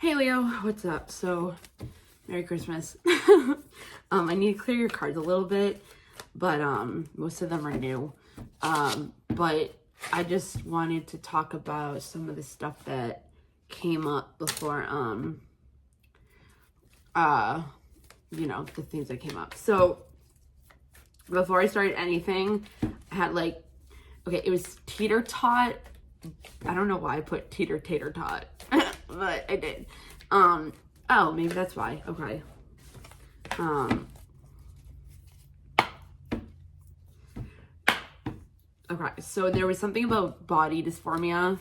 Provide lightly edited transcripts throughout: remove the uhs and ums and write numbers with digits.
Hey Leo, what's up? So, Merry Christmas. I need to clear your cards a little bit, but most of them are new. But I just wanted to talk about some of the stuff that came up before the things that came up. So, before I started anything, I had it was teeter tot. I don't know why I put teeter tater tot, but I did. Oh, maybe that's why. Okay. Okay, so there was something about body dysphoria,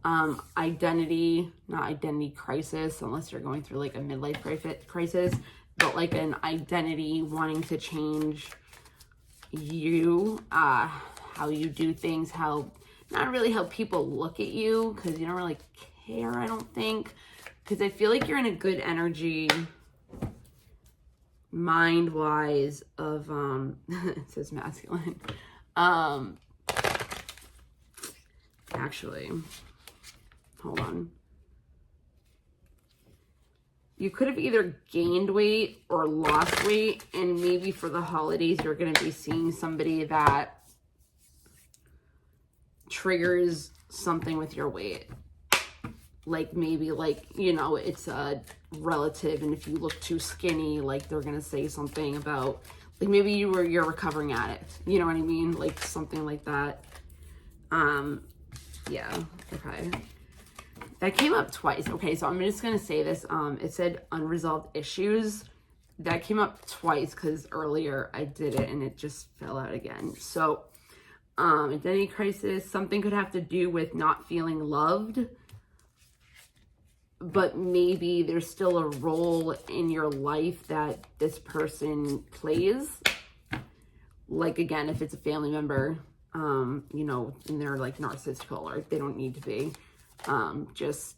not identity crisis, unless you're going through like a midlife crisis, but like an identity wanting to change you, how you do things, not really how people look at you, because you don't really care, I don't think, because I feel like you're in a good energy, mind-wise, of, it says masculine, actually, hold on. You could have either gained weight or lost weight, and maybe for the holidays, you're going to be seeing somebody that triggers something with your weight. Like maybe it's a relative, and if you look too skinny, like they're going to say something about, like maybe you're a recovering addict. You know what I mean? Like something like that. Yeah, okay. That came up twice. Okay, so I'm just going to say this. It said unresolved issues. That came up twice because earlier I did it and it just fell out again. So, identity crisis, something could have to do with not feeling loved, but maybe there's still a role in your life that this person plays. Like, again, if it's a family member, and they're like narcissistical, or they don't need to be. Just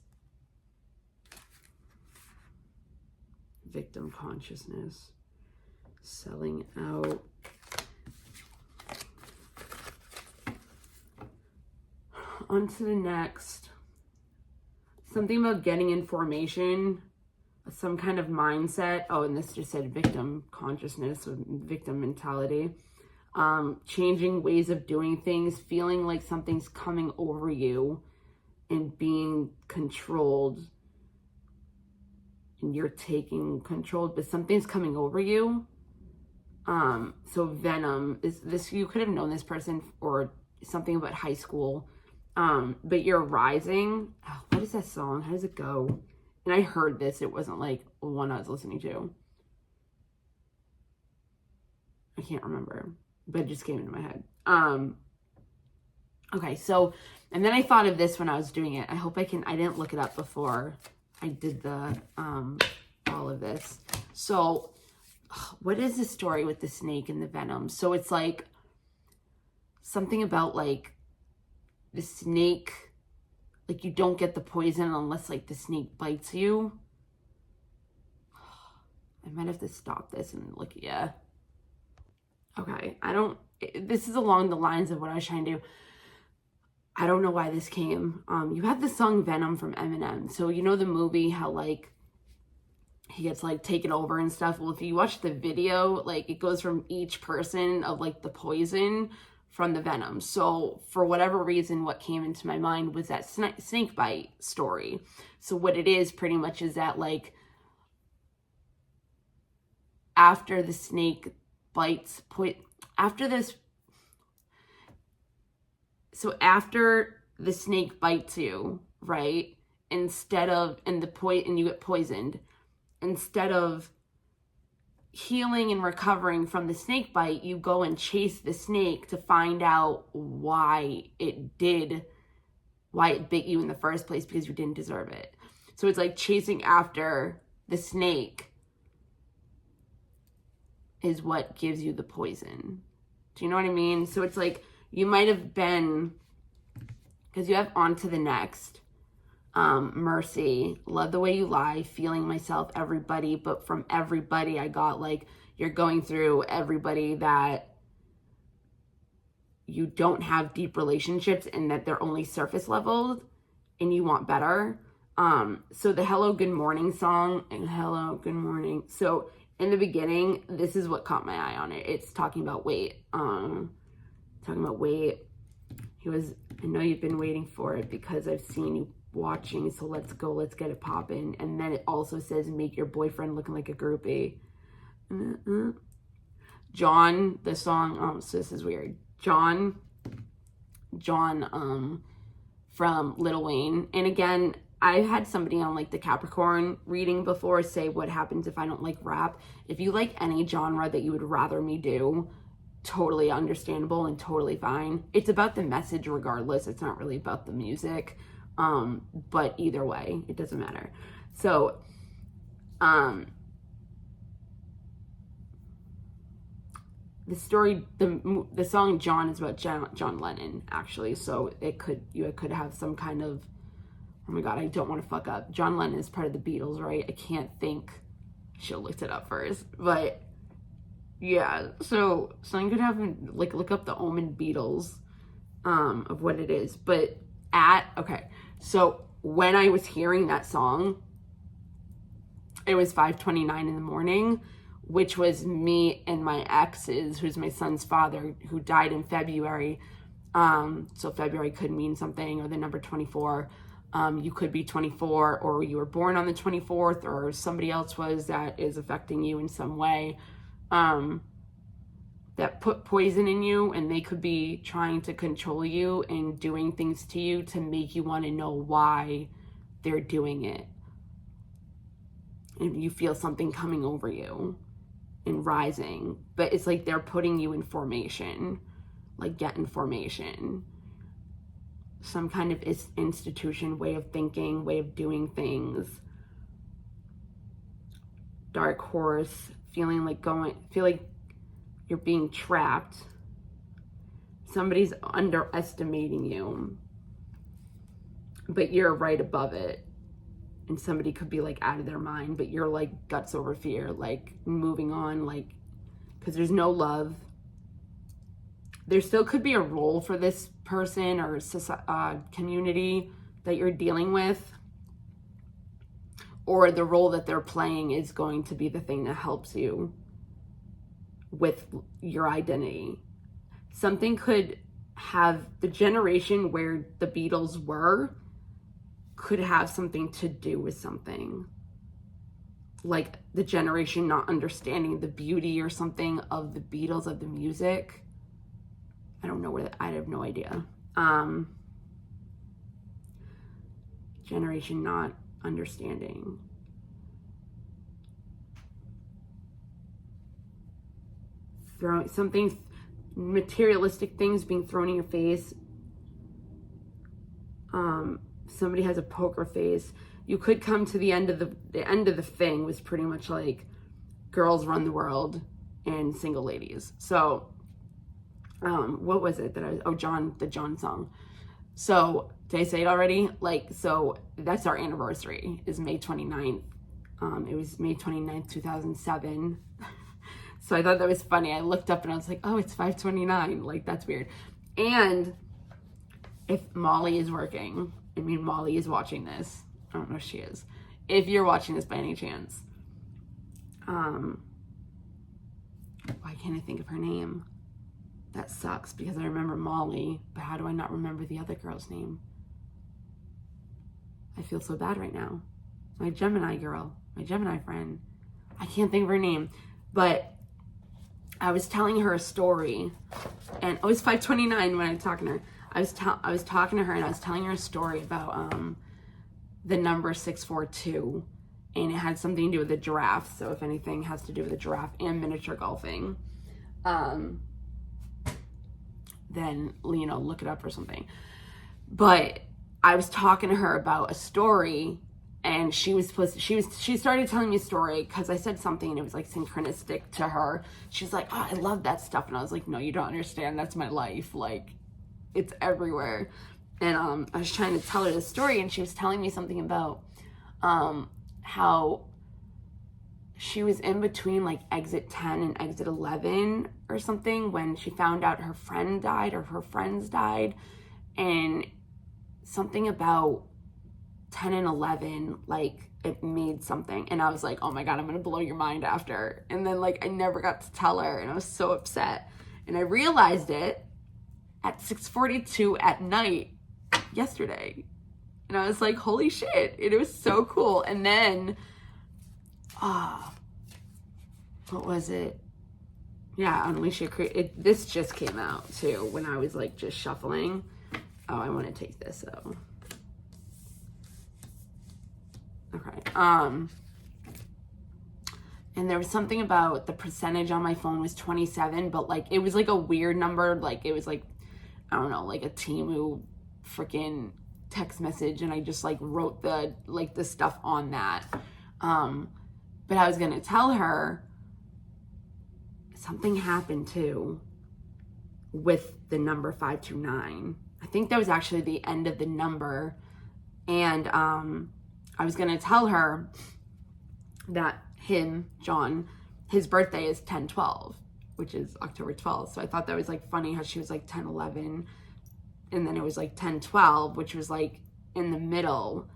victim consciousness, selling out. On to the next. Something about getting information, some kind of mindset. Oh, and this just said victim consciousness, or victim mentality. Changing ways of doing things, feeling like something's coming over you and being controlled, and you're taking control, but something's coming over you. So venom is this, you could have known this person or something about high school, but you're rising. Oh, what is that song? How does it go? And I heard this, it wasn't like one I was listening to. I can't remember, but it just came into my head. Okay, so, and then I thought of this when I was doing it. I didn't look it up before I did the, all of this. So, what is the story with the snake and the venom? So it's like something about like the snake, like you don't get the poison unless like the snake bites you. I might have to stop this and look, yeah. Okay, this is along the lines of what I was trying to do. I don't know why this came. You have the song Venom from Eminem. So you know the movie, how like he gets like taken over and stuff. Well, if you watch the video, like it goes from each person of like the poison from the venom. So for whatever reason, what came into my mind was that snake bite story. So what it is pretty much is that like after the snake bites, after the snake bites you, right? And you get poisoned, instead of healing and recovering from the snake bite, you go and chase the snake to find out why it bit you in the first place, because you didn't deserve it. So it's like chasing after the snake is what gives you the poison. Do you know what I mean? So it's like you might have been, because you have on to the next, mercy, love the way you lie, feeling myself, everybody, but from everybody I got like you're going through everybody that you don't have deep relationships and that they're only surface level and you want better. So the Hello Good Morning song, and Hello Good Morning. So in the beginning, this is what caught my eye on it. It's talking about wait. He was, I know you've been waiting for it because I've seen you watching, so let's go, let's get it poppin'. And then it also says, make your boyfriend looking like a groupie. John, the song, so this is weird. John, from Lil Wayne. And again, I had somebody on like the Capricorn reading before say what happens if I don't like rap. If you like any genre that you would rather me do, totally understandable and totally fine. It's about the message regardless. It's not really about the music. But either way, it doesn't matter. So, the story, the song John is about John Lennon, actually. So you could have some kind of, oh my God, I don't want to fuck up. John Lennon is part of the Beatles, right? I can't think. I should have looked it up first. But yeah, so something could happen, like look up the Omen Beatles, of what it is. But okay, so when I was hearing that song, it was 5:29 in the morning, which was me and my ex's, who's my son's father, who died in February. So February could mean something, or the number 24. You could be 24, or you were born on the 24th, or somebody else was that is affecting you in some way, that put poison in you, and they could be trying to control you and doing things to you to make you want to know why they're doing it. And you feel something coming over you and rising, but it's like they're putting you in formation, like get in formation. Some kind of institution, way of thinking, way of doing things. Dark horse, feel like you're being trapped. Somebody's underestimating you, but you're right above it. And somebody could be like out of their mind, but you're like guts over fear, like moving on, like, because there's no love. There still could be a role for this person or community that you're dealing with, or the role that they're playing is going to be the thing that helps you with your identity. Something could have the generation where the Beatles were, could have something to do with something. Like the generation not understanding the beauty or something of the Beatles, of the music. I don't know I have no idea. Generation not understanding. Something, materialistic things being thrown in your face. Somebody has a poker face. You could come to the end of the thing was pretty much like girls run the world and single ladies. So, what was it that the John song. So, did I say it already? Like, so that's our anniversary is May 29th. It was May 29th, 2007. So I thought that was funny. I looked up and I was like, oh, it's 5:29. Like, that's weird. And if Molly is working, Molly is watching this. I don't know if she is. If you're watching this by any chance, why can't I think of her name? That sucks because I remember Molly, but how do I not remember the other girl's name? I feel so bad right now. My Gemini girl, my Gemini friend. I can't think of her name, but I was telling her a story, and it was 5:29 when I was talking to her. I was talking to her and I was telling her a story about the number 642, and it had something to do with the giraffe. So if anything has to do with the giraffe and miniature golfing, then look it up or something. But I was talking to her about a story, and she started telling me a story because I said something and it was like synchronistic to her. She's like, oh, I love that stuff. And I was like, no, you don't understand. That's my life. Like, it's everywhere. And I was trying to tell her the story, and she was telling me something about how she was in between like exit 10 and exit 11 or something when she found out her friend died or her friends died, and something about 10 and 11, like, it made something. And I was like, oh my God, I'm going to blow your mind after. And then, like, I never got to tell her, and I was so upset. And I realized it at 6:42 at night yesterday. And I was like, holy shit. It was so cool. And then, what was it? Yeah, Unleash Your Creativity. This just came out too when I was like just shuffling. Oh, I want to take this though. Okay. And there was something about the percentage on my phone was 27, but like it was like a weird number. Like it was like, I don't know, like a Temu freaking text message, and I just like wrote the stuff on that. But I was gonna tell her something happened too with the number 529. I think that was actually the end of the number. And I was gonna tell her that John, his birthday is 10/12, which is October 12th. So I thought that was like funny how she was like 10/11, and then it was like 10/12, which was like in the middle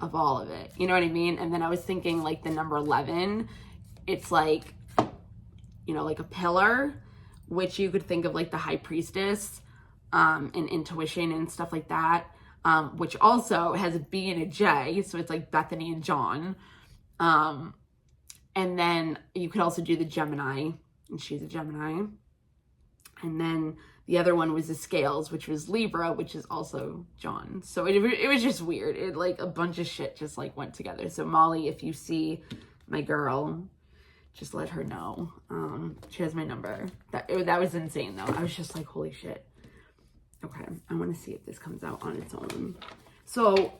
of all of it. You know what I mean? And then I was thinking like the number 11, it's like, you know, like a pillar, which you could think of like the high priestess, and intuition and stuff like that, which also has a B and a J. So it's like Bethany and John. And then you could also do the Gemini, and she's a Gemini. And then the other one was the Scales, which was Libra, which is also John. So it was just weird. It like a bunch of shit just like went together. So Molly, if you see my girl, just let her know. She has my number. That was insane though. I was just like, holy shit. Okay, I want to see if this comes out on its own. So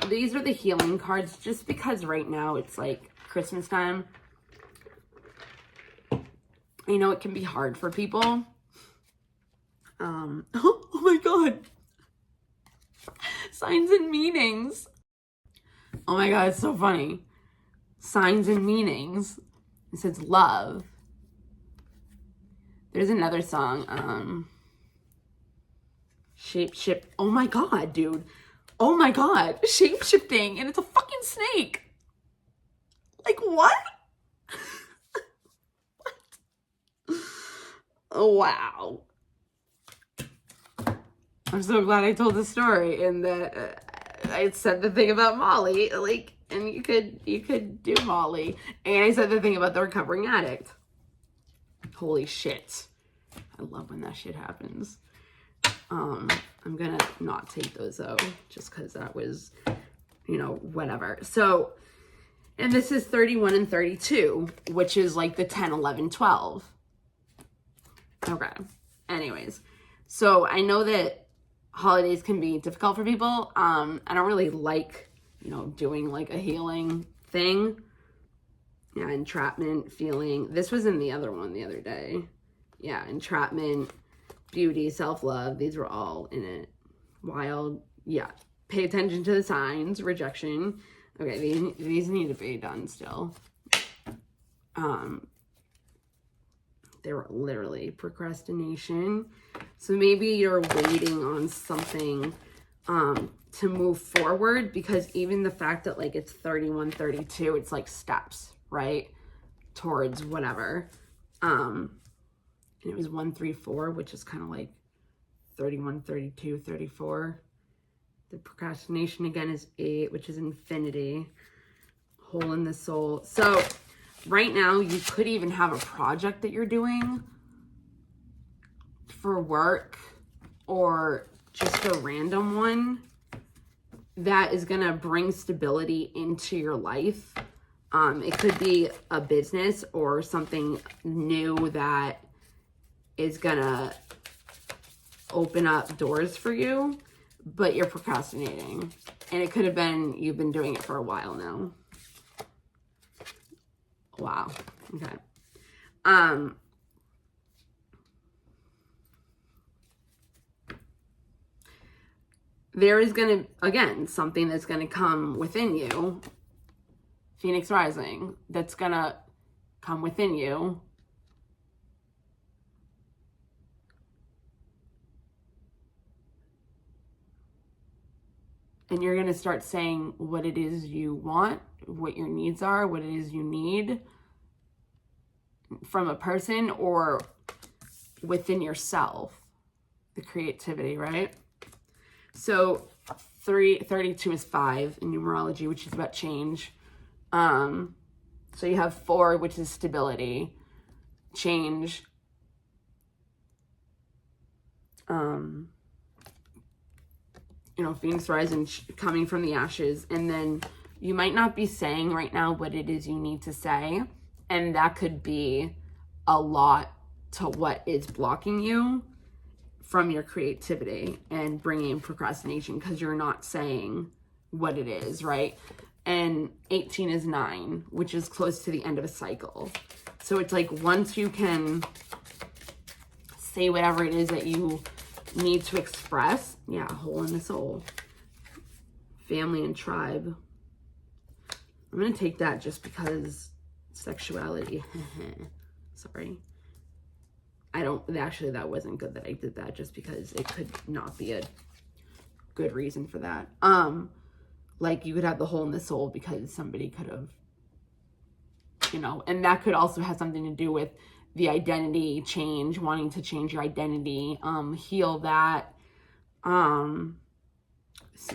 these are the healing cards, just because right now it's like Christmas time. I know it can be hard for people. Oh my God. Signs and meanings. Oh my God, it's so funny. Signs and meanings. It says love. There's another song. Shape. Oh my God, dude. Oh my God. Shape shifting. And it's a fucking snake. Like what? What? Oh, wow. I'm so glad I told the story, and that I said the thing about Molly, like, and you could do Molly, and I said the thing about the recovering addict. Holy shit. I love when that shit happens. I'm gonna not take those though, just because that was, you know, whatever. So, and this is 31 and 32, which is like the 10, 11, 12. Okay. Anyways, so I know that holidays can be difficult for people. I don't really like, you know, doing like a healing thing. Yeah, entrapment, feeling. This was in the other one the other day. Yeah, entrapment, beauty, self-love. These were all in it. Wild. Yeah. Pay attention to the signs. Rejection. Okay, these need to be done still. They were literally procrastination. So maybe you're waiting on something to move forward, because even the fact that like it's 31, 32, it's like steps, right? Towards whatever. And it was 1, 3, 4, which is kind of like 31, 32, 34. The procrastination again is 8, which is infinity. Hole in the soul. So right now you could even have a project that you're doing for work, or just a random one that is going to bring stability into your life. It could be a business or something new that is going to open up doors for you, but you're procrastinating. And it could have been you've been doing it for a while now. Wow. Okay. There is going to, again, something that's going to come within you, Phoenix Rising, that's going to come within you. And you're going to start saying what it is you want, what your needs are, what it is you need from a person or within yourself, the creativity, right? So 32 is 5 in numerology, which is about change. So you have 4, which is stability, change, Phoenix rising, coming from the ashes. And then you might not be saying right now what it is you need to say. And that could be a lot to what is blocking you from your creativity and bringing procrastination because you're not saying what it is, right? And 18 is 9, which is close to the end of a cycle. So it's like once you can say whatever it is that you need to express, yeah, hole in the soul, family and tribe. I'm going to take that just because sexuality. Sorry. Actually, that wasn't good that I did that just because it could not be a good reason for that. Like you could have the hole in the soul because somebody could have, and that could also have something to do with the identity change, wanting to change your identity, heal that, so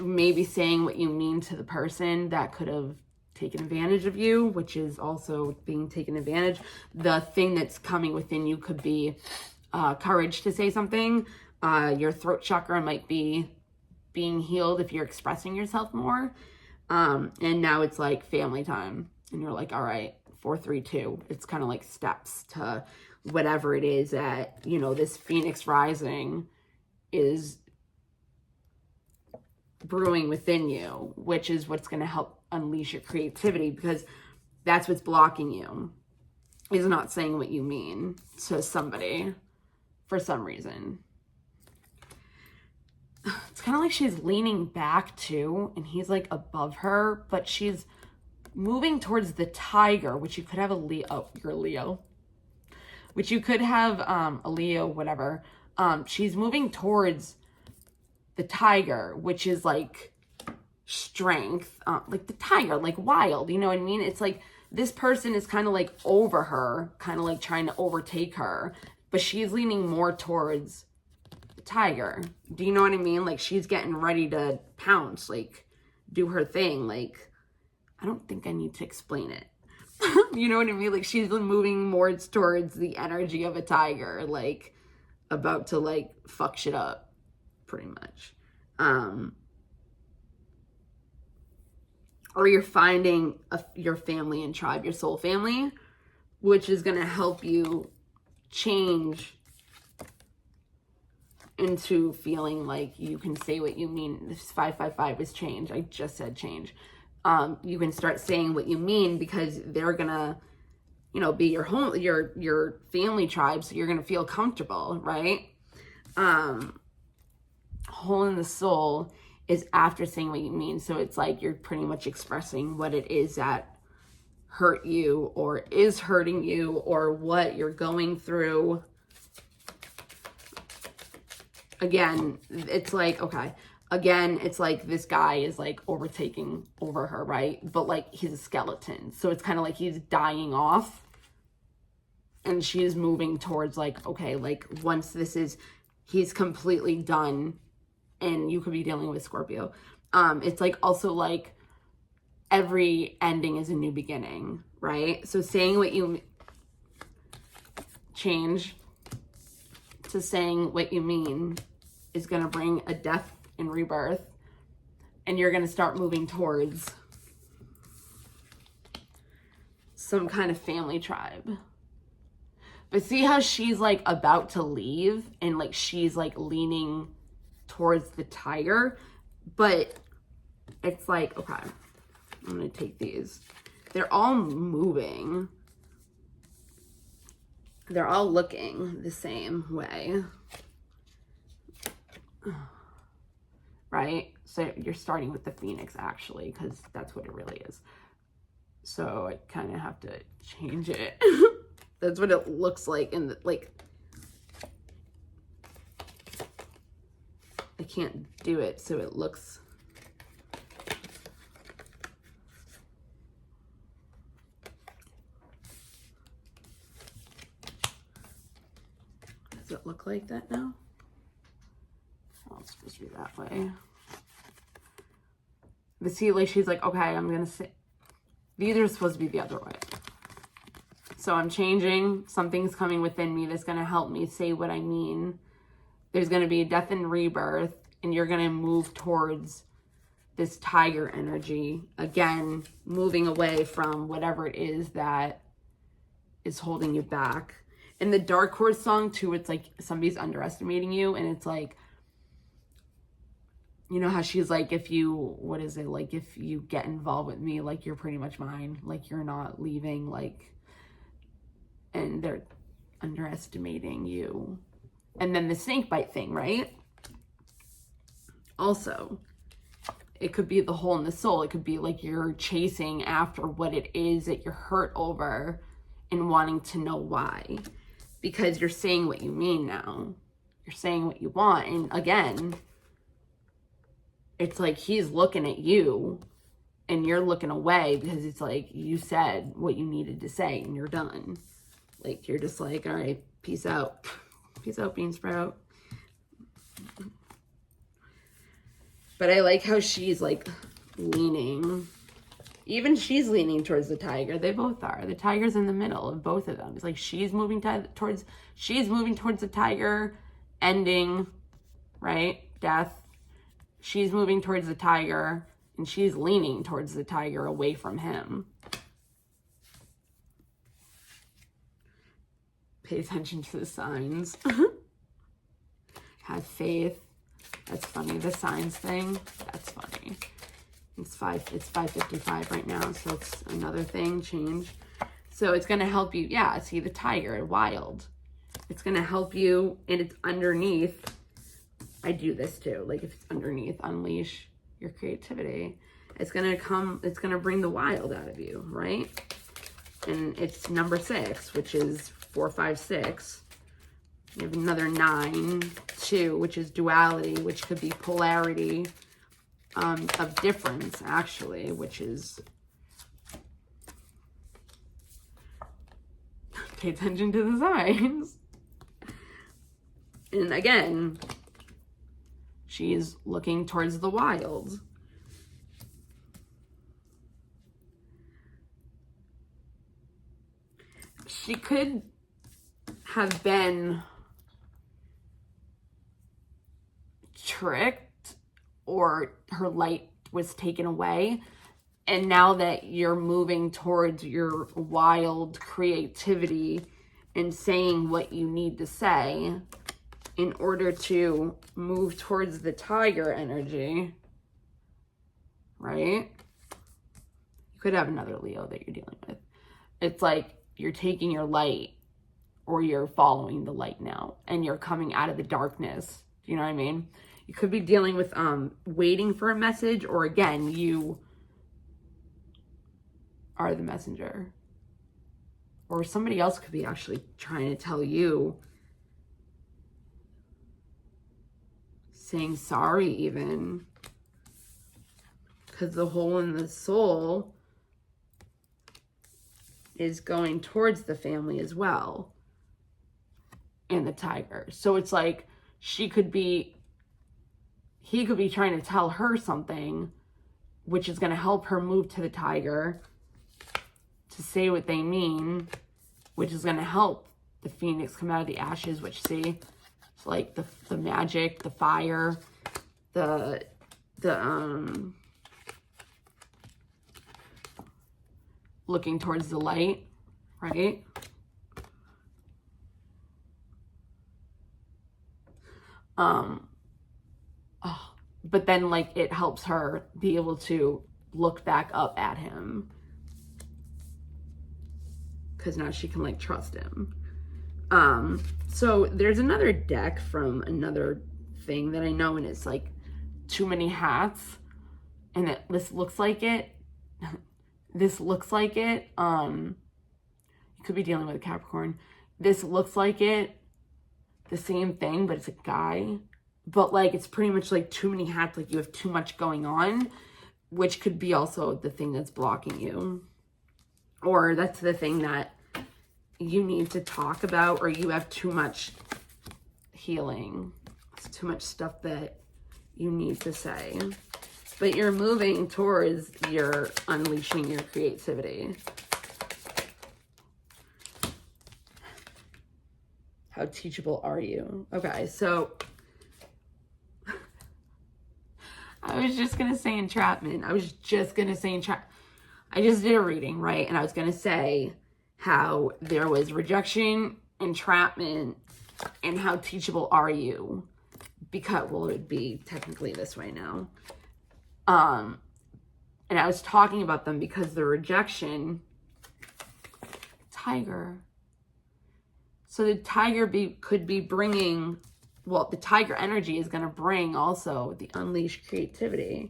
maybe saying what you mean to the person that could have taken advantage of you, which is also being taken advantage. The thing that's coming within you could be courage to say something. Your throat chakra might be being healed if you're expressing yourself more. And now it's like family time. And you're like, all right, 4, 3, 2. It's kind of like steps to whatever it is that, this Phoenix rising is brewing within you, which is what's going to help unleash your creativity, because that's what's blocking you, is not saying what you mean to somebody for some reason. It's kind of like she's leaning back too, and he's like above her, but she's moving towards the tiger, which you could have a Leo. Oh, you're a Leo. Which you could have a Leo, whatever. She's moving towards the tiger, which is like strength, like the tiger, like wild, you know what I mean? It's like this person is kind of like over her, kind of like trying to overtake her, but she's leaning more towards the tiger. Do you know what I mean? Like she's getting ready to pounce, like do her thing. Like, I don't think I need to explain it. You know what I mean? Like she's moving more towards the energy of a tiger, like about to like fuck shit up, pretty much. Or you're finding your family and tribe, your soul family, which is going to help you change into feeling like you can say what you mean. This 555 is change. I just said change. You can start saying what you mean because they're going to, be your home, your family tribe. So you're going to feel comfortable, right? Hole in the soul is after saying what you mean. So it's like you're pretty much expressing what it is that hurt you or is hurting you or what you're going through. Again, it's like, okay. Again, it's like this guy is like overtaking over her, right? But like he's a skeleton. So it's kind of like he's dying off. And she's moving towards like, okay, like once he's completely done. And you could be dealing with Scorpio. It's like also like every ending is a new beginning, right? So saying what you change to saying what you mean is going to bring a death and rebirth. And you're going to start moving towards some kind of family tribe. But see how she's like about to leave and like she's like leaning towards the tiger, but it's like, okay, I'm gonna take these. They're all moving. They're all looking the same way. Right? So you're starting with the Phoenix actually, because that's what it really is. So I kind of have to change it. That's what it looks like in the, like, I can't do it so it looks Does it look like that now? Oh, it's supposed to be that way. But see, like, she's like, okay, I'm going to say, these are supposed to be the other way. So I'm changing. Something's coming within me that's going to help me say what I mean. There's going to be a death and rebirth, and you're going to move towards this tiger energy. Again, moving away from whatever it is that is holding you back. In the Dark Horse song, too, it's like somebody's underestimating you, and it's like, you know how she's like, if you, what is it? Like, if you get involved with me, like, you're pretty much mine. Like, you're not leaving, like, and they're underestimating you. And then the snake bite thing, right? Also, it could be the hole in the soul. It could be like you're chasing after what it is that you're hurt over and wanting to know why. Because you're saying what you mean now. You're saying what you want. And again, it's like he's looking at you and you're looking away because it's like you said what you needed to say and you're done. Like, you're just like, all right, peace out. Peace out, bean sprout. But I like how she's like leaning. Even she's leaning towards the tiger. They both are. The tiger's in the middle of both of them. It's like she's moving towards the tiger, ending, right? Death. She's moving towards the tiger, and she's leaning towards the tiger away from him. Pay attention to the signs. Have faith. That's funny. The signs thing. That's funny. It's 5:55 right now, so it's another thing. Change. So it's gonna help you. Yeah. See the tiger, wild. It's gonna help you, and it's underneath. I do this too. Like, if it's underneath, unleash your creativity. It's gonna come. It's gonna bring the wild out of you, right? And it's number 6, which is 4, 5, 6. You have another 9, 2, which is duality, which could be polarity of difference, actually, which is, pay attention to the signs. And again, she's looking towards the wild. She could have been tricked, or her light was taken away. And now that you're moving towards your wild creativity and saying what you need to say in order to move towards the tiger energy, right? You could have another Leo that you're dealing with. It's like you're taking your light, or you're following the light now, and you're coming out of the darkness. Do you know what I mean? You could be dealing with waiting for a message, or again, you are the messenger. Or somebody else could be actually trying to tell you, saying sorry even. Because the hole in the soul is going towards the family as well. And the tiger. So it's like he could be trying to tell her something, which is going to help her move to the tiger to say what they mean, which is going to help the phoenix come out of the ashes, which, see, it's like the magic, the fire, the looking towards the light, right? But then, like, it helps her be able to look back up at him, because now she can, like, trust him. So there's another deck from another thing that I know, and it's like Too Many Hats, and this looks like it. This looks like it. You could be dealing with a Capricorn. This looks like it. The same thing, but it's a guy. But, like, it's pretty much like too many hats, like you have too much going on, which could be also the thing that's blocking you. Or that's the thing that you need to talk about, or you have too much healing. It's too much stuff that you need to say. But you're moving towards your unleashing your creativity. How teachable are you? Okay, so I was just going to say entrapment. I just did a reading, right? And I was going to say how there was rejection, entrapment, and how teachable are you? Because, well, it would be technically this way now. And I was talking about them because the rejection, tiger. So the tiger could be bringing, well, the tiger energy is going to bring also the unleashed creativity.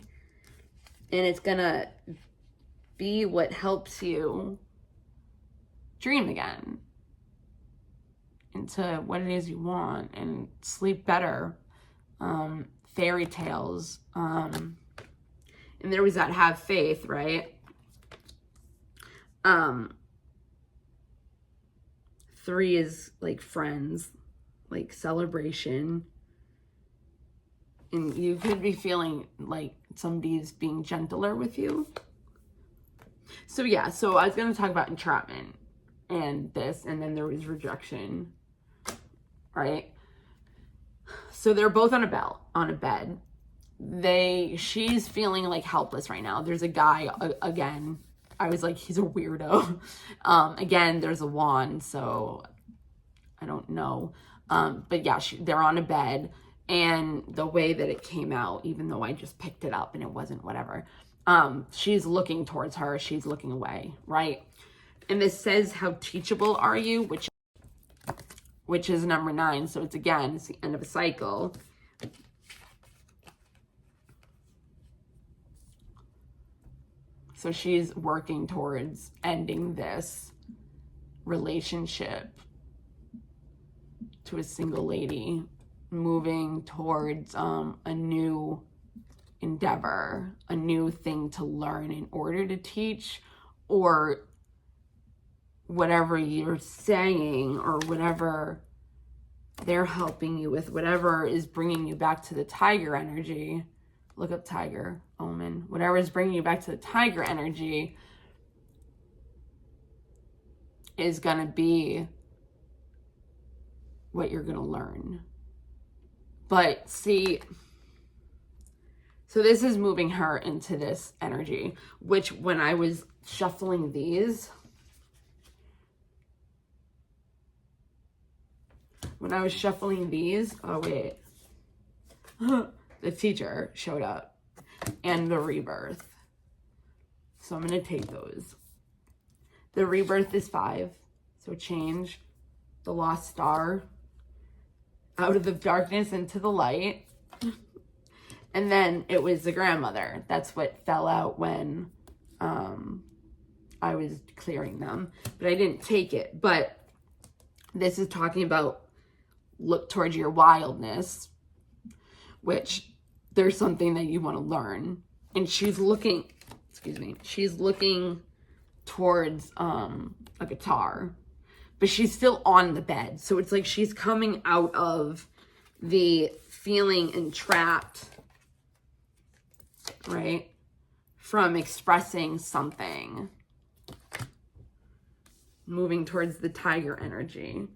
And it's going to be what helps you dream again into what it is you want and sleep better. Fairy tales. And there was that have faith, right? 3 is like friends, like celebration. And you could be feeling like somebody's being gentler with you. So yeah, so I was going to talk about entrapment and this, and then there was rejection, right? So they're both on a bed. She's feeling like helpless right now. There's a guy, again, I was like, he's a weirdo. Again, there's a wand, so I don't know. But yeah, they're on a bed, and the way that it came out, even though I just picked it up and it wasn't whatever, she's looking towards her, she's looking away, right? And this says, how teachable are you? Which is number 9. So it's the end of a cycle. So she's working towards ending this relationship to a single lady, moving towards a new endeavor, a new thing to learn in order to teach, or whatever you're saying or whatever they're helping you with, whatever is bringing you back to the tiger energy. Look up tiger, omen. Whatever is bringing you back to the tiger energy is going to be what you're going to learn. But see, so this is moving her into this energy, which when I was shuffling these, oh wait, the teacher showed up and the rebirth. So I'm going to take those. The rebirth is 5. So change, the lost star, out of the darkness into the light. And then it was the grandmother. That's what fell out when I was clearing them. But I didn't take it. But this is talking about look towards your wildness, which there's something that you want to learn. And she's looking towards a guitar, but she's still on the bed. So it's like she's coming out of the feeling entrapped, right? From expressing something, moving towards the tiger energy,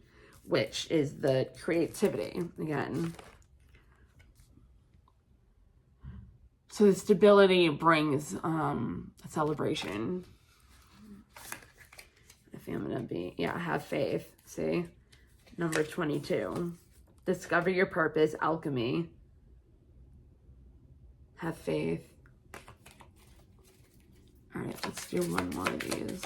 which is the creativity again. So the stability brings a celebration. If I'm gonna be, have faith. See, number 22. Discover your purpose, alchemy. Have faith. All right, let's do one more of these.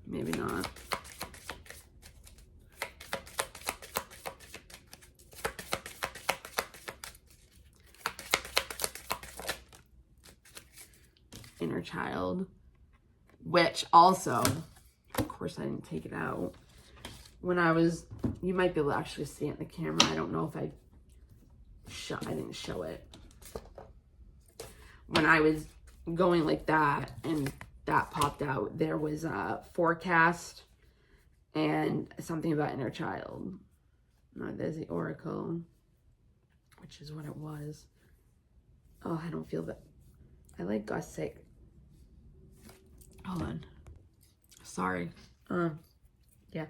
Maybe not. Inner child, which also, of course, I didn't take it out. When I was, you might be able to actually see it in the camera. I don't know if I didn't show it. When I was going like that and that popped out. There was a forecast and something about inner child. No, there's the oracle, which is what it was. Oh, I don't feel that. I like God's sake. Hold on. Sorry. Yeah.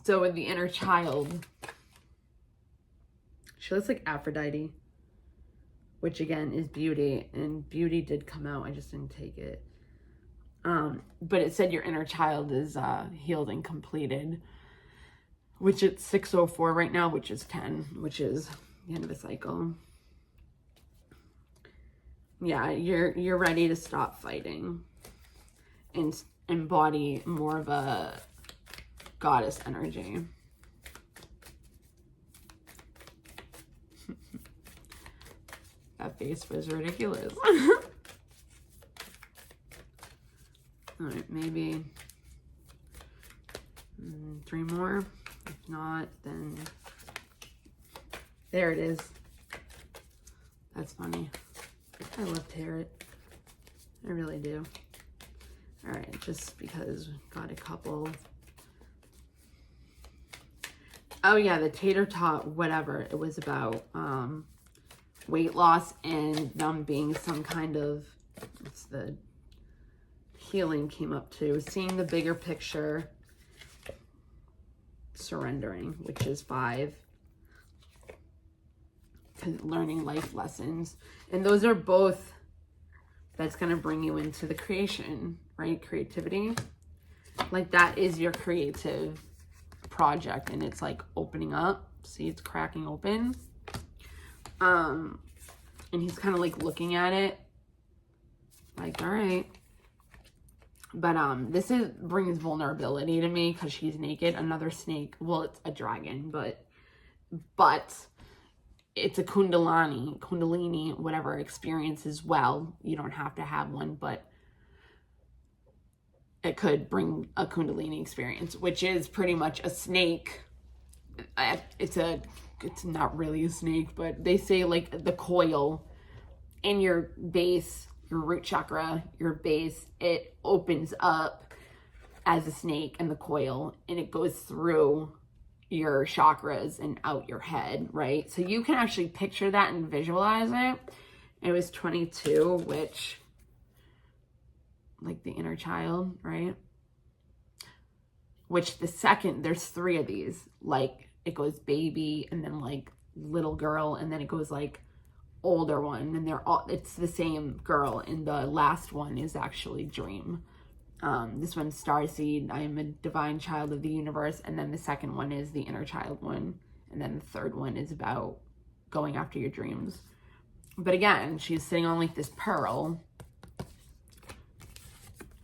So with the inner child, she looks like Aphrodite, which again is beauty, and beauty did come out. I just didn't take it. But it said your inner child is healed and completed, which it's 6:04 right now, which is 10, which is the end of a cycle. Yeah, you're ready to stop fighting and embody more of a goddess energy. That face was ridiculous. All right, maybe 3 more. If not, then there it is. That's funny. I love tarot. I really do. All right, just because we've got a couple. Oh yeah, the tater tot, whatever. It was about weight loss and them being some kind of, it's the healing came up to, seeing the bigger picture, surrendering, which is 5, learning life lessons. And those are both, that's going to bring you into the creation, right? Creativity. Like that is your creative project, and it's like opening up. See, it's cracking open. And he's kind of like looking at it like, all right. But this brings vulnerability to me because she's naked. Another snake. Well, it's a dragon, but it's a kundalini, whatever experience as well. You don't have to have one, but it could bring a kundalini experience, which is pretty much a snake. It's not really a snake, but they say like the coil in your base, your root chakra, your base, it opens up as a snake in the coil, and it goes through your chakras and out your head, right? So you can actually picture that and visualize it. It was 22, which, like the inner child, right? Which the second, there's 3 of these, like it goes baby and then like little girl, and then it goes like older one, and they're all, it's the same girl, and the last one is actually dream. This one's starseed, I am a divine child of the universe, and then the second one is the inner child one, and then the third one is about going after your dreams. But again, she's sitting on like this pearl.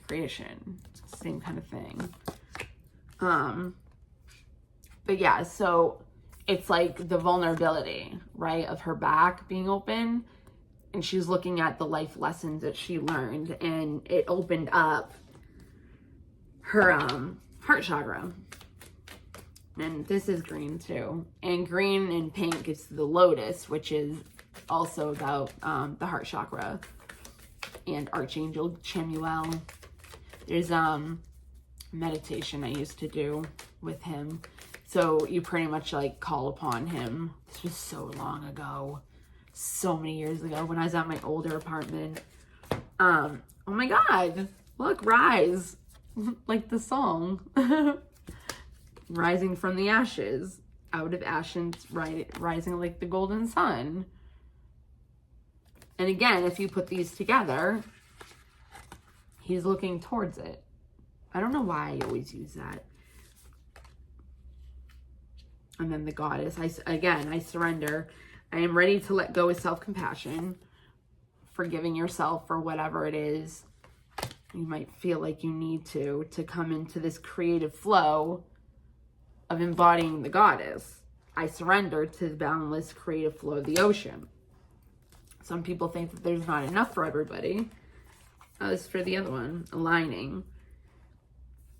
Creation, same kind of thing. But yeah, so it's like the vulnerability, right, of her back being open, and she's looking at the life lessons that she learned, and it opened up her heart chakra. And this is green too, and green and pink is the Lotus, which is also about the heart chakra, and Archangel Chemuel. There's meditation I used to do with him. So you pretty much like call upon him. This was so long ago, so many years ago, when I was at my older apartment. Oh my God, look, rise, like the song. Rising from the ashes, out of ashes, rising like the golden sun. And again, if you put these together, he's looking towards it. I don't know why I always use that. And then the goddess, I surrender. I am ready to let go of self-compassion, forgiving yourself for whatever it is you might feel like you need to come into this creative flow of embodying the goddess. I surrender to the boundless creative flow of the ocean. Some people think that there's not enough for everybody. This is for the other one, aligning.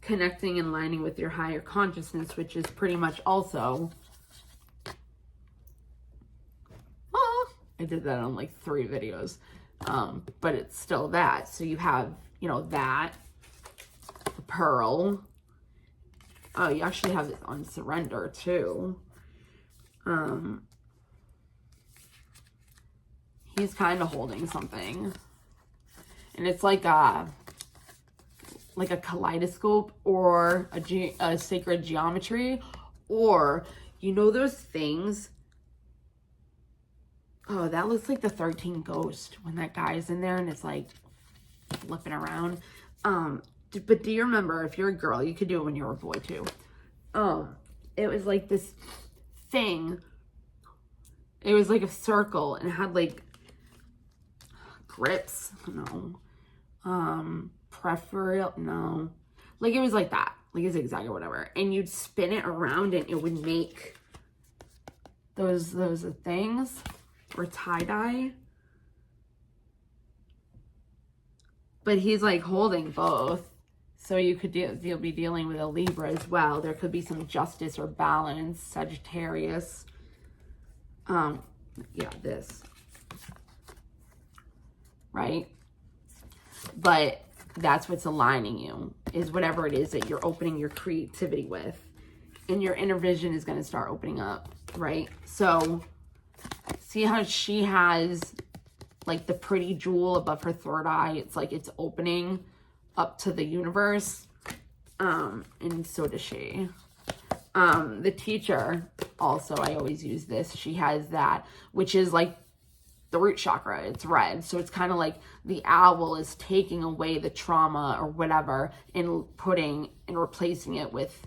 Connecting and aligning with your higher consciousness, which is pretty much also, I did that on like 3 videos, but it's still that. So you have, you know, that, Pearl. Oh, you actually have it on surrender too. He's kind of holding something. And it's like a kaleidoscope or a sacred geometry, or you know those things. Oh, that looks like the 13 Ghost when that guy's in there and it's like flipping around. But do you remember, if you're a girl, you could do it when you're a boy too. It was like this thing. It was like a circle and it had like grips. No. Peripheral. No. Like it was like that. Like a zigzag or whatever. And you'd spin it around and it would make those things. Or tie-dye. But he's like holding both. So you could you'll be dealing with a Libra as well. There could be some justice or balance. Sagittarius. Yeah, this. Right? But that's what's aligning you, is whatever it is that you're opening your creativity with. And your inner vision is going to start opening up, right? So see how she has like the pretty jewel above her third eye? It's like it's opening up to the universe. And so does she. The teacher also, I always use this. She has that, which is like the root chakra. It's red. So it's kind of like the owl is taking away the trauma or whatever and replacing it with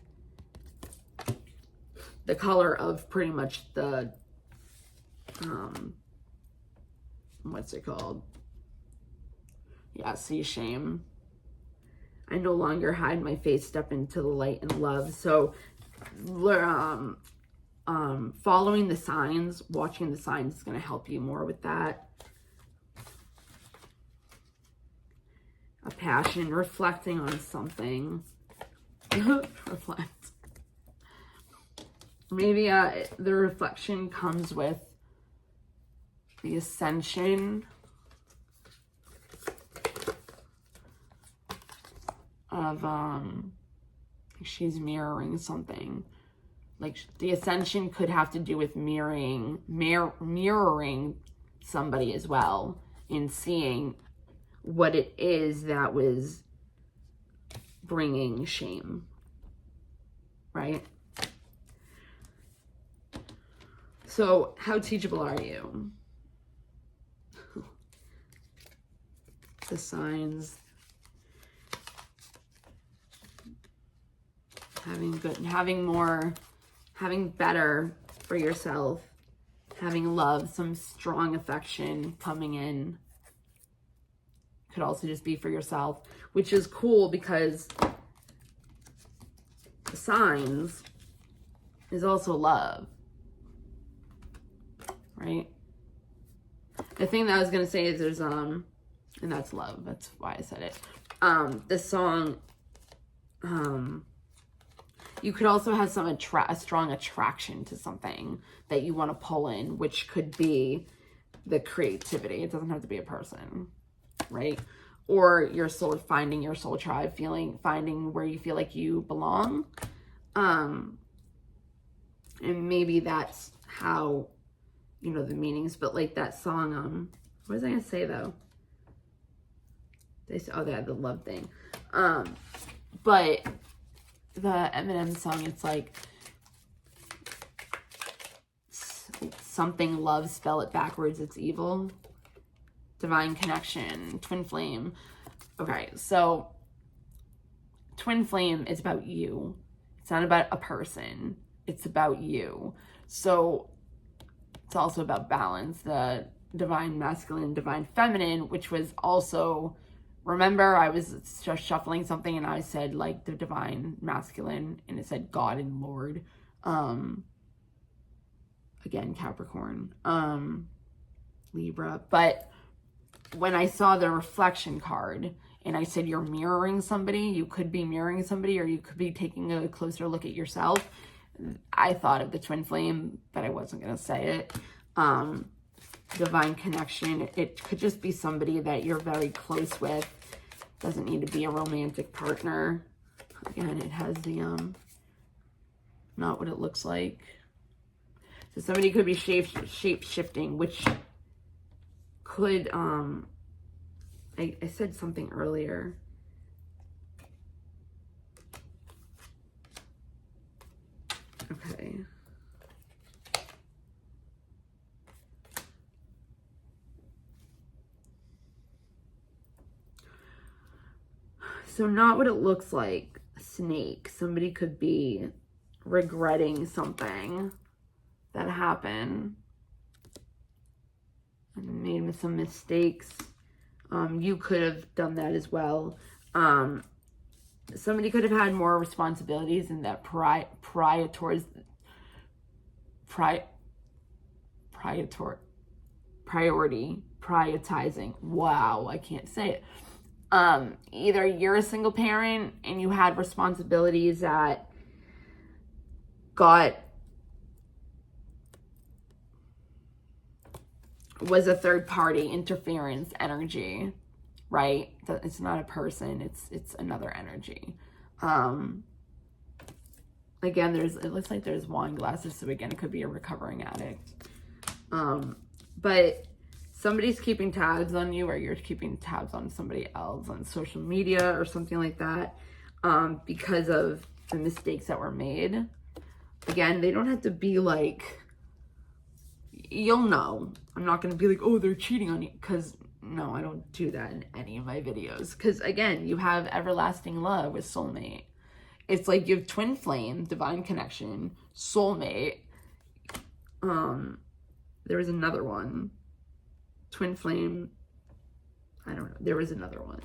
the color of pretty much the what's it called? Yeah, see, shame. I no longer hide my face, step into the light and love. So following the signs, watching the signs is going to help you more with that. A passion, reflecting on something. Reflect. Maybe the reflection comes with the ascension of she's mirroring something. Like the ascension could have to do with mirroring somebody as well, and seeing what it is that was bringing shame, right? So how teachable are you? The signs. Having better for yourself, having love, some strong affection coming in. Could also just be for yourself, which is cool because the signs is also love, right? The thing that I was going to say is there's, and that's love. That's why I said it. This song, you could also have a strong attraction to something that you want to pull in, which could be the creativity. It doesn't have to be a person, right? Or finding your soul tribe, finding where you feel like you belong. And maybe that's how, the meanings, but like that song, what was I going to say though? They had the love thing. But the Eminem song, it's like something love, spell it backwards, it's evil. Divine connection, twin flame. Okay, so twin flame is about you. It's not about a person. It's about you. So it's also about balance, the divine masculine, divine feminine, which was also, remember, I was just shuffling something and I said like the divine masculine and it said God and Lord. Again, Capricorn, Libra. But when I saw the reflection card and I said you're mirroring somebody, you could be mirroring somebody or you could be taking a closer look at yourself, I thought of the twin flame, but I wasn't going to say it. Divine connection, it could just be somebody that you're very close with. Doesn't need to be a romantic partner. Again, it has the, not what it looks like. So somebody could be shape-shifting, which could, I said something earlier. Okay. So not what it looks like. Snake. Somebody could be regretting something that happened and made some mistakes. You could have done that as well. Somebody could have had more responsibilities in that prioritizing. Wow, I can't say it. Either you're a single parent and you had responsibilities that was a third party interference energy, right? It's not a person, it's another energy. Again, it looks like there's wine glasses, so again, it could be a recovering addict. But somebody's keeping tabs on you, or you're keeping tabs on somebody else on social media or something like that, because of the mistakes that were made. Again, they don't have to be like, you'll know. I'm not going to be like, oh, they're cheating on you, because no, I don't do that in any of my videos. Because again, you have everlasting love with soulmate. It's like you have twin flame, divine connection, soulmate. There was another one. Twin flame. I don't know. There was another one.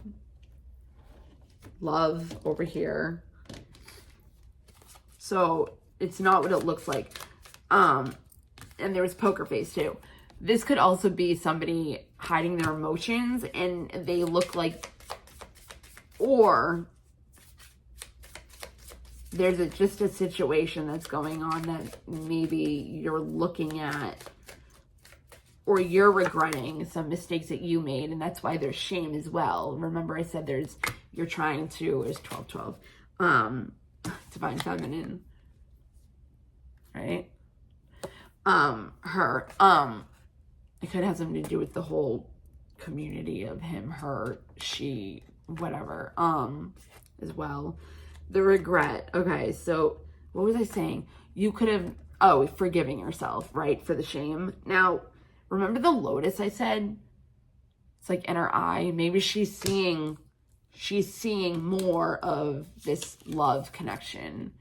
Love over here. So it's not what it looks like. And there was poker face too. This could also be somebody hiding their emotions and they look like, or there's just a situation that's going on that maybe you're looking at, or you're regretting some mistakes that you made, and that's why there's shame as well. Remember I said you're trying to, there's 12, divine feminine, right? Her, it could have something to do with the whole community of him, her, she, whatever, as well. The regret. Okay, so what was I saying? You could have, forgiving yourself, right, for the shame. Now, remember the lotus I said? It's like in her eye. Maybe she's seeing more of this love connection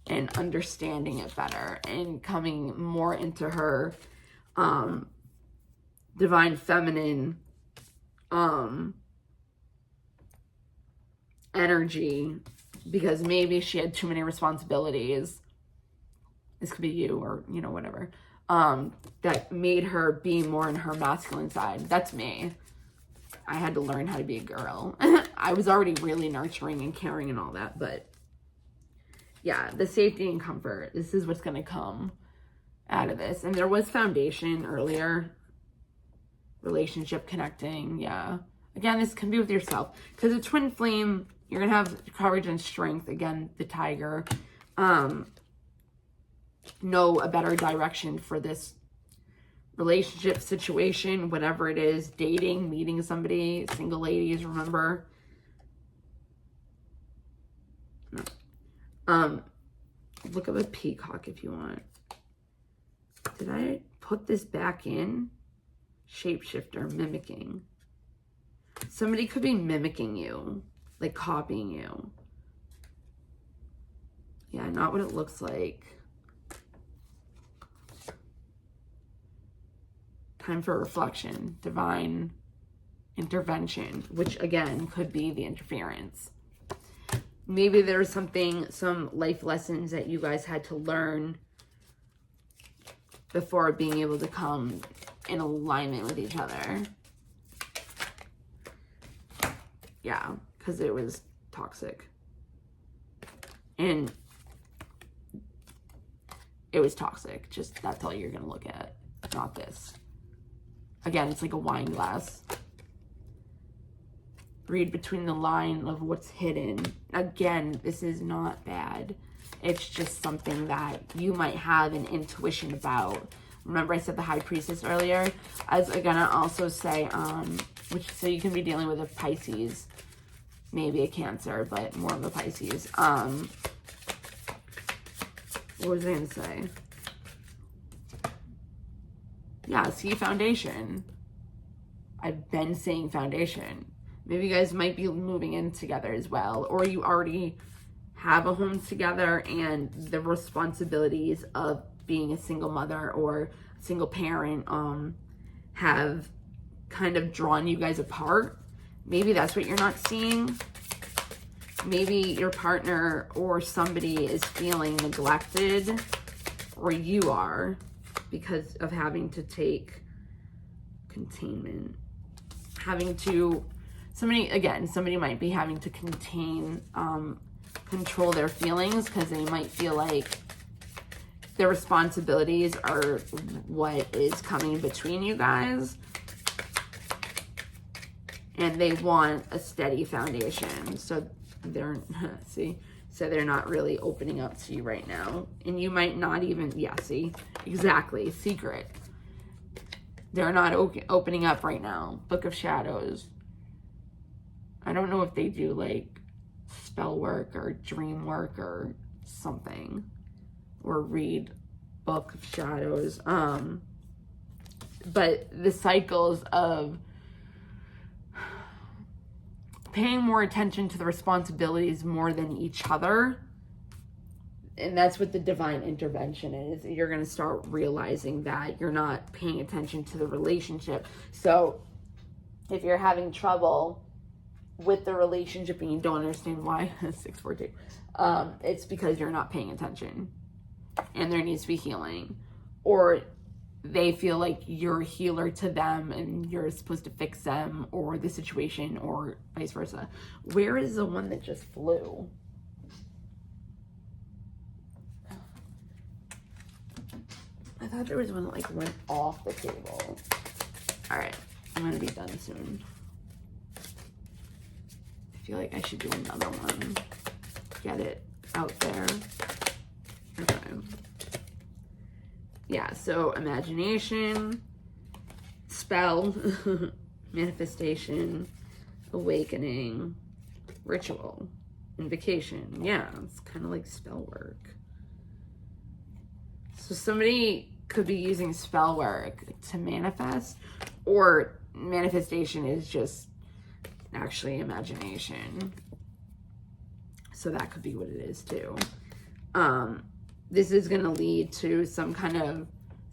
and understanding it better and coming more into her divine feminine energy, because maybe she had too many responsibilities. This could be you, or whatever, that made her be more in her masculine side. That's me. I had to learn how to be a girl. I was already really nurturing and caring and all that, but yeah, the safety and comfort, this is what's going to come out of this. And there was foundation earlier, relationship connecting. Yeah, again, this can be with yourself, because a twin flame, you're going to have courage and strength. Again, the tiger, know a better direction for this relationship situation, whatever it is, dating, meeting somebody, single ladies, remember. Look up a peacock if you want. Did I put this back in? Shapeshifter, mimicking. Somebody could be mimicking you, like copying you. Yeah, not what it looks like. Time for reflection, divine intervention, which again could be the interference. Maybe there's some life lessons that you guys had to learn before being able to come in alignment with each other. Yeah, because it was toxic. And it was toxic. Just, that's all you're going to look at, not this. Again, it's like a wine glass. read between the line of what's hidden. Again, this is not bad. It's just something that you might have an intuition about. Remember I said the High Priestess earlier? I was gonna also say, so you can be dealing with a Pisces, maybe a Cancer, but more of a Pisces. What was I gonna say? Yeah, see, foundation. I've been saying foundation. Maybe you guys might be moving in together as well, or you already have a home together and the responsibilities of being a single mother or single parent have kind of drawn you guys apart. Maybe that's what you're not seeing. Maybe your partner or somebody is feeling neglected, or you are, because of having to take containment. Somebody might be having to control their feelings because they might feel like their responsibilities are what is coming between you guys. And they want a steady foundation. So they're not really opening up to you right now. And you might not even, exactly, secret. They're not opening up right now. Book of Shadows. I don't know if they do like spell work or dream work or something, or read Book of Shadows. But the cycles of paying more attention to the responsibilities more than each other, and that's what the divine intervention is. You're going to start realizing that you're not paying attention to the relationship. So if you're having trouble with the relationship and you don't understand why, 642, it's because you're not paying attention and there needs to be healing, or they feel like you're a healer to them and you're supposed to fix them or the situation, or vice versa. Where is the one that just flew? I thought there was one that like went off the table. All right, I'm gonna be done soon. I feel like I should do another one. Get it out there. Okay. Yeah, so imagination, spell, manifestation, awakening, ritual, invocation. Yeah, it's kind of like spell work. So somebody could be using spell work to manifest, or manifestation is just actually imagination. So that could be what it is too. This is going to lead to some kind of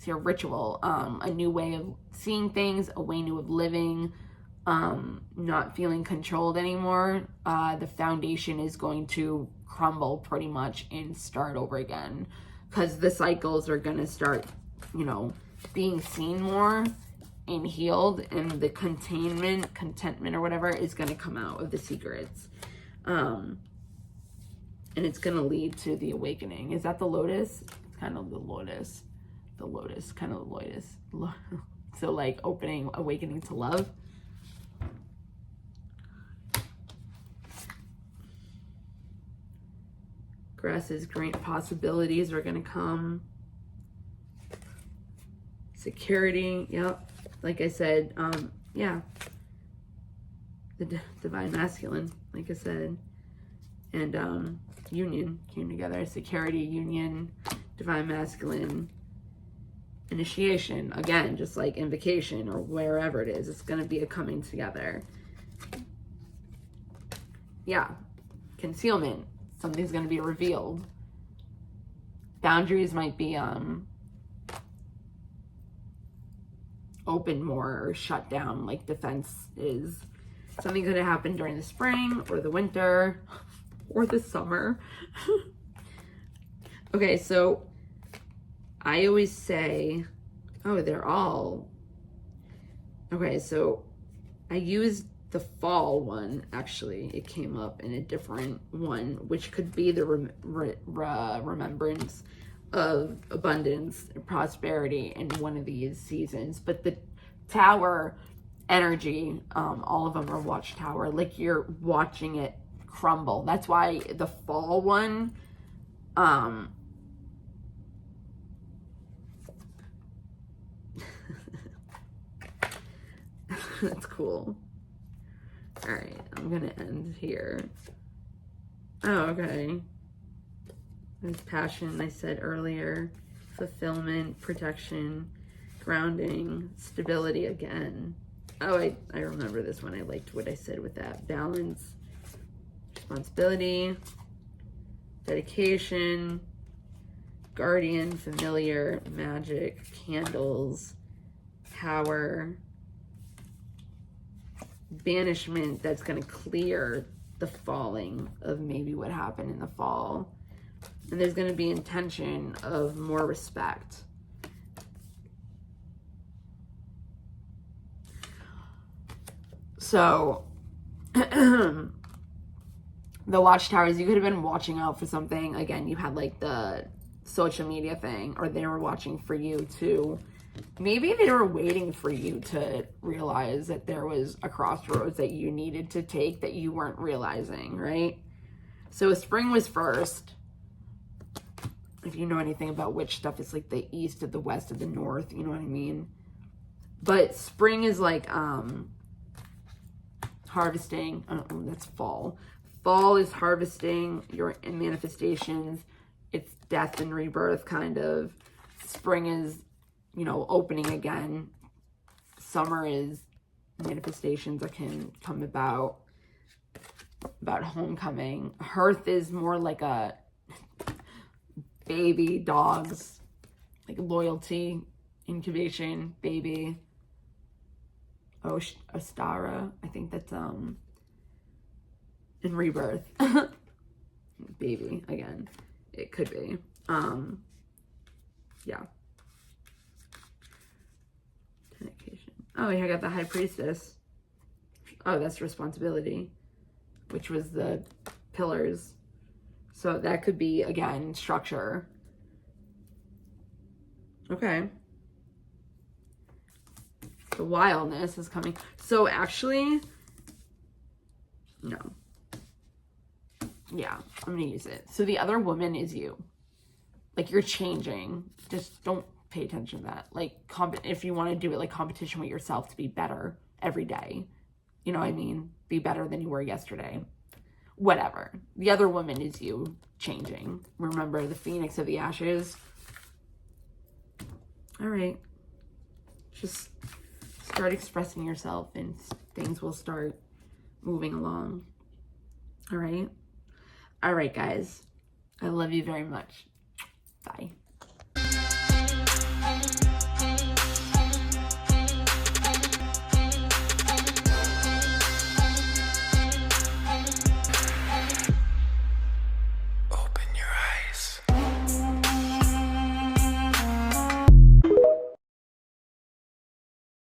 ritual, a new way of seeing things, a way new of living, not feeling controlled anymore. The foundation is going to crumble pretty much and start over again, because the cycles are going to start, being seen more and healed, and the contentment or whatever is going to come out of the secrets. And it's going to lead to the awakening. Is that the Lotus? It's kind of the Lotus. The Lotus, kind of the Lotus. So like awakening to love. Grass's great possibilities are going to come. Security, yep. Like I said, yeah. The divine masculine, like I said. And union came together. Security, union, divine masculine, initiation. Again, just like invocation or wherever it is, it's going to be a coming together. Yeah. Concealment. Something's going to be revealed. Boundaries might be open more or shut down, like defense is. Something's going to happen during the spring or the winter or the summer. Okay, so I always say, they're all. Okay, so I used the fall one. Actually, it came up in a different one, which could be the remembrance of abundance and prosperity in one of these seasons. But the Tower energy. All of them are watchtower. Like you're watching it crumble. That's why the fall one, that's cool. All right, I'm gonna end here. Oh, okay. There's passion, I said earlier. Fulfillment, protection, grounding, stability again. Oh, I remember this one. I liked what I said with that. Balance, responsibility, dedication, guardian, familiar, magic, candles, power, banishment that's going to clear the falling of maybe what happened in the fall. And there's going to be intention of more respect. So, the watchtowers, you could have been watching out for something. Again, you had like the social media thing, or they were watching for you too. Maybe they were waiting for you to realize that there was a crossroads that you needed to take that you weren't realizing, right? So spring was first. If you know anything about witch stuff, it's like the east of the west of the north, you know what I mean? But spring is like harvesting. That's fall. Fall is harvesting your manifestations. It's death and rebirth, kind of. Spring is, you know, opening again. Summer is manifestations that can come about homecoming. Hearth is more like a baby, dogs, like loyalty, incubation, baby. Ostara, I think that's in rebirth. Baby again. It could be. Yeah. Dedication. Oh, I got the high priestess. Oh, that's responsibility, which was the pillars. So that could be, again, structure. Okay. The wildness is coming. So actually, no. Yeah, I'm going to use it. So the other woman is you. Like, you're changing. Just don't pay attention to that. Like, if you want to do it, like, competition with yourself to be better every day. You know what I mean? Be better than you were yesterday. Whatever. The other woman is you changing. Remember, the phoenix of the ashes. All right. Just start expressing yourself and things will start moving along. All right. All right, guys. I love you very much. Bye.